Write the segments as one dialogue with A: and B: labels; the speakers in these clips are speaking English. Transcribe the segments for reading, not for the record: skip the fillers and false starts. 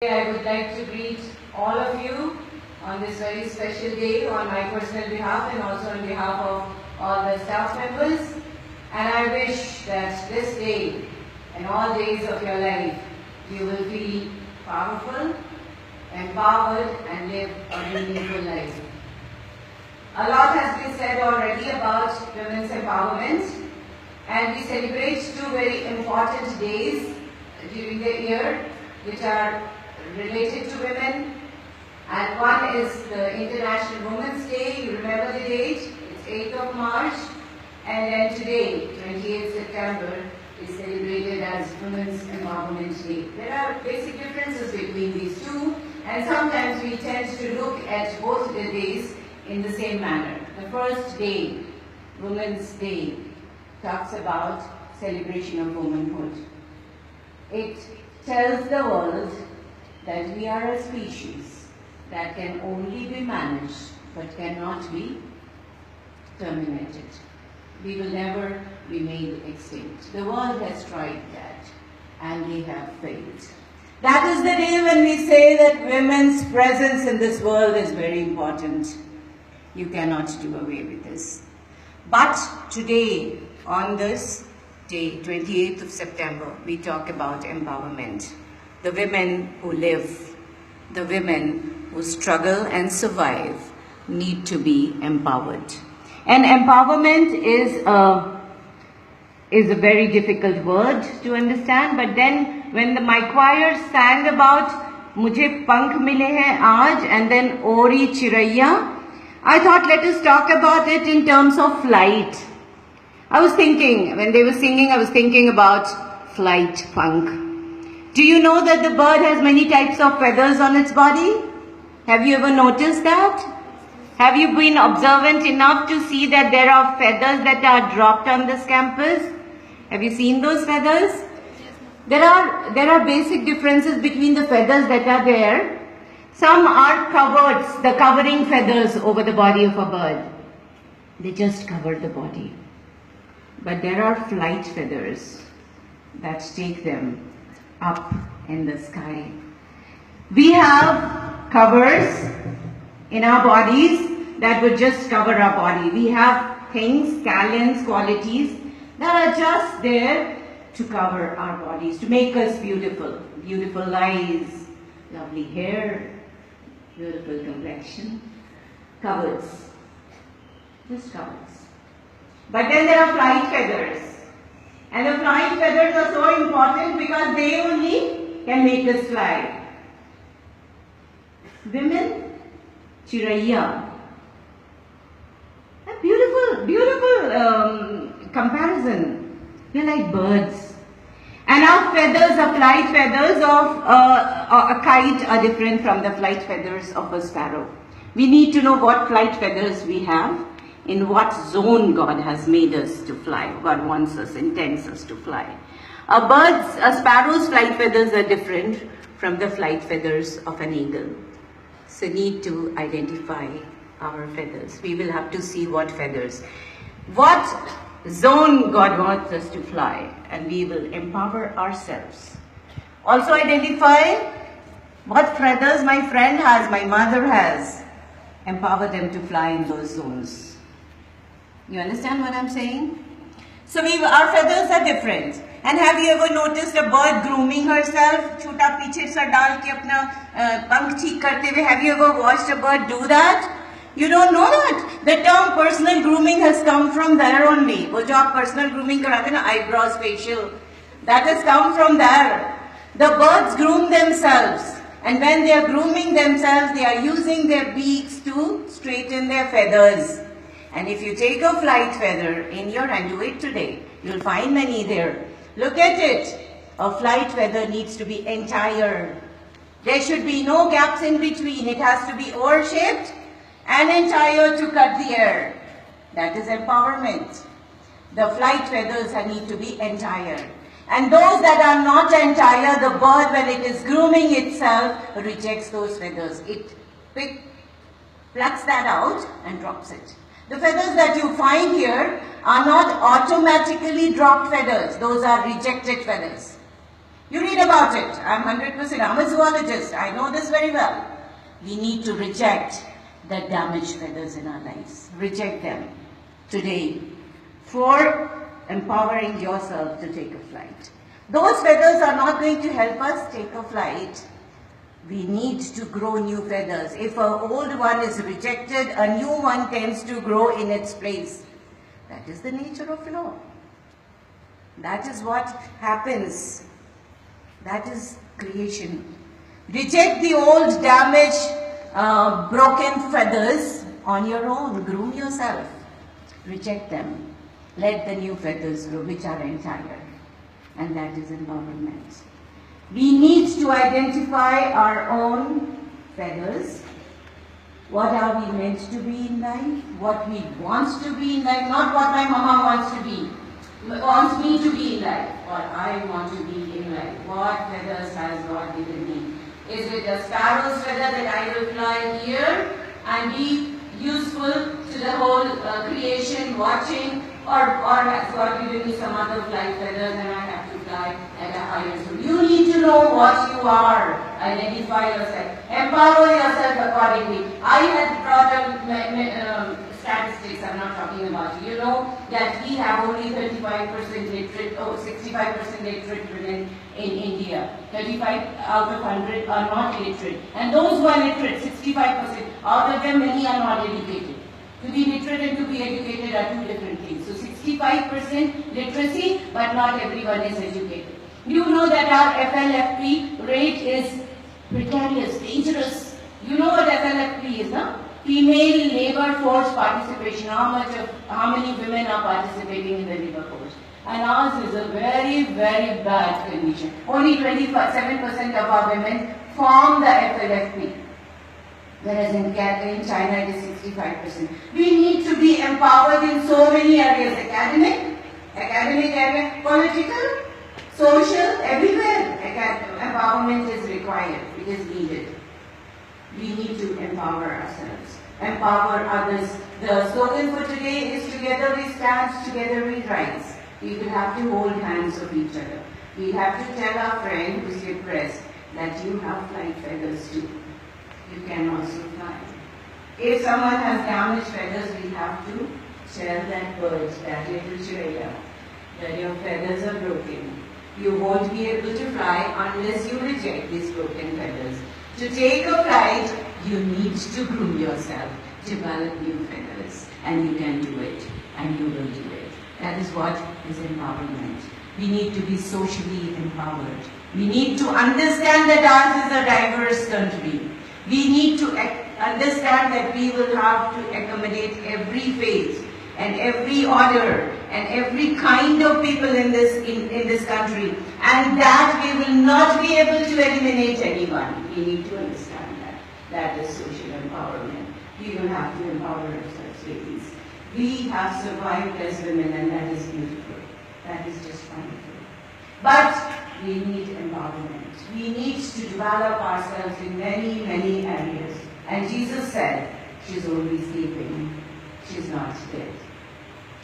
A: I would like to greet all of you on this very special day on my personal behalf and also on behalf of all the staff members. And I wish that this day and all days of your life you will feel powerful, empowered and live a meaningful life. A lot has been said already about women's empowerment, and we celebrate two very important days during the year which are related to women, and one is the International Women's Day. You remember the date? It's 8th of March, and then today, 28th September, is celebrated as Women's Empowerment Day. There are basic differences between these two, and sometimes we tend to look at both the days in the same manner. The first day, Women's Day, talks about celebration of womanhood. It tells the world that we are a species that can only be managed but cannot be terminated. We will never be made extinct. The world has tried that and they have failed. That is the day when we say that women's presence in this world is very important. You cannot do away with this. But today, on this day, 28th of September, we talk about empowerment. The women who live, the women who struggle and survive need to be empowered. And empowerment is a very difficult word to understand, but then when my choir sang about Mujhe Pankh Mile Hain Aaj and then Ori Chiraiya, I thought let us talk about it in terms of flight. I was thinking, when they were singing, I was thinking about flight, Pankh. Do you know that the bird has many types of feathers on its body? Have you ever noticed that? Have you been observant enough to see that there are feathers that are dropped on this campus? Have you seen those feathers? There are basic differences between the feathers that are there. Some are coverts, the covering feathers over the body of a bird. They just cover the body. But there are flight feathers that take them up in the sky. We have covers in our bodies that would just cover our body. We have things, talents, qualities that are just there to cover our bodies, to make us beautiful. Beautiful eyes, lovely hair, beautiful complexion. Covers. Just covers. But then there are flight feathers. And the flight feathers are so important because they only can make us fly. Women, Chiraiya. A beautiful comparison. They're like birds. And our feathers, our flight feathers of a kite are different from the flight feathers of a sparrow. We need to know what flight feathers we have, in what zone God has made us to fly. God wants us, intends us to fly. A sparrow's flight feathers are different from the flight feathers of an eagle. So need to identify our feathers. We will have to see what feathers, what zone God wants us to fly, and we will empower ourselves. Also identify what feathers my friend has, my mother has. Empower them to fly in those zones. You understand what I'm saying? So our feathers are different. And have you ever noticed a bird grooming herself? Chota piche sa dal ke apna pankh theek karte hue. Have you ever watched a bird do that? You don't know that. The term personal grooming has come from there only. वो जो आप personal grooming कराते ना, eyebrows, facial, that has come from there. The birds groom themselves. And when they are grooming themselves, they are using their beaks to straighten their feathers. And if you take a flight feather in your hand, do it today, you'll find many there. Look at it. A flight feather needs to be entire. There should be no gaps in between. It has to be oar-shaped and entire to cut the air. That is empowerment. The flight feathers need to be entire. And those that are not entire, the bird, when it is grooming itself, rejects those feathers. It plucks that out and drops it. The feathers that you find here are not automatically dropped feathers. Those are rejected feathers. You read about it. I'm 100%. I'm a zoologist. I know this very well. We need to reject the damaged feathers in our lives. Reject them today for empowering yourself to take a flight. Those feathers are not going to help us take a flight. We need to grow new feathers. If an old one is rejected, a new one tends to grow in its place. That is the nature of law. That is what happens. That is creation. Reject the old, damaged, broken feathers on your own. Groom yourself. Reject them. Let the new feathers grow, which are entire. And that is empowerment. We need to identify our own feathers. What are we meant to be in life? What we want to be in life, not what my mama wants me to be in life. What I want to be in life. What feathers has God given me? Is it a sparrow's feather that I will fly here and be useful to the whole creation, watching, or has God given me some other flight feathers and I have to fly at a higher speed? You need to know what you are. Identify yourself. Empower yourself accordingly. I had brought up statistics. I'm not talking about you. You know that we have only 35% literate, 65% literate women in India. 35 out of 100 are not literate. And those who are literate, 65%, out of them many are not educated. To be literate and to be educated are two different things. So 65% literacy, but not everyone is educated. You know that our FLFP rate is precarious, dangerous. You know what FLFP is, huh? Female labor force participation. How many women are participating in the labor force? And ours is a very, very bad condition. Only 27% of our women form the FLFP. Whereas in China it is 65%. We need to be empowered in so many areas. Academic area, political, social, everywhere. Empowerment is required. It is needed. We need to empower ourselves. Empower others. The slogan for today is together we stand, together we rise. We will have to hold hands of each other. We have to tell our friend who's depressed that you have flight feathers too. You can also fly. If someone has damaged feathers, we have to tell that bird, that little chiraya, that your feathers are broken. You won't be able to fly unless you reject these broken feathers. To take a flight, you need to groom yourself, develop new feathers, and you can do it, and you will do it. That is what is empowerment. We need to be socially empowered. We need to understand that ours is a diverse country. We need to understand that we will have to accommodate every faith and every order and every kind of people in this country, and that we will not be able to eliminate anyone. We need to understand that. That is social empowerment. We will have to empower ourselves, ladies. We have survived as women, and that is beautiful. That is just wonderful. But we need empowerment. We need to develop ourselves in many, many areas. And Jesus said, she's only sleeping. She's not dead.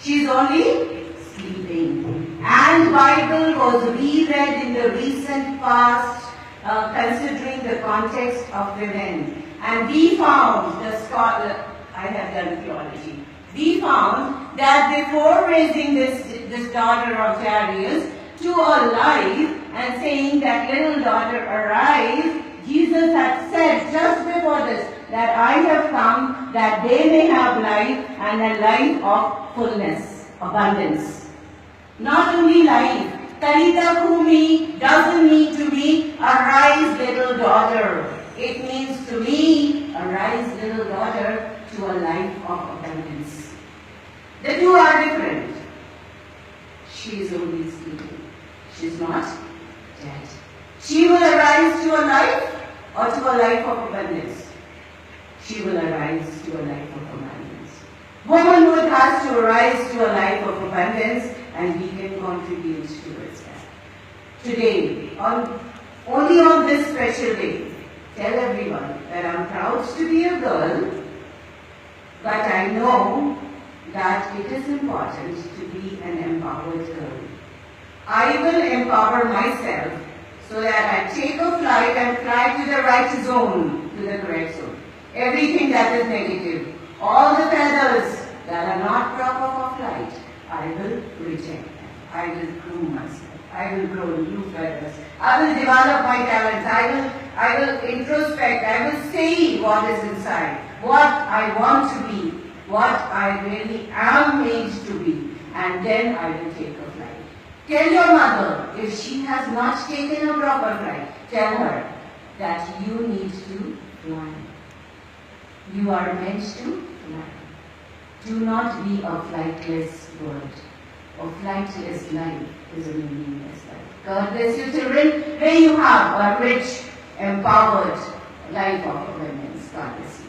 A: She's only sleeping. And Bible was reread in the recent past, considering the context of women. And we found, the scholar, I have done theology, we found that before raising this daughter of Jairus to a life and saying that little daughter arise, Jesus had said just before this that I have come that they may have life and a life of fullness, abundance. Not only life. Talita Kumi doesn't mean to me arise little daughter. It means to me arise little daughter to a life of abundance. The two are different. She is only sleeping. She is not dead. She will arise to a life or to a life of abundance. She will arise to a life of abundance. Womanhood has to arise to a life of abundance, and we can contribute towards that. Today, only on this special day, tell everyone that I'm proud to be a girl, but I know that it is important to be an empowered girl. I will empower myself so that I take a flight and fly to the right zone, to the correct zone. Everything that is negative, all the feathers that are not proper for flight, I will reject them. I will groom myself. I will grow new feathers. I will develop my talents. I will introspect. I will see what is inside, what I want to be, what I really am made to be, and then I will take a flight. Tell your mother, if she has not taken a proper flight, tell her that you need to fly. You are meant to fly. Do not be a flightless bird. A flightless life is a meaningless life. God bless you, children. May you have a rich, empowered life of abundance. God bless you.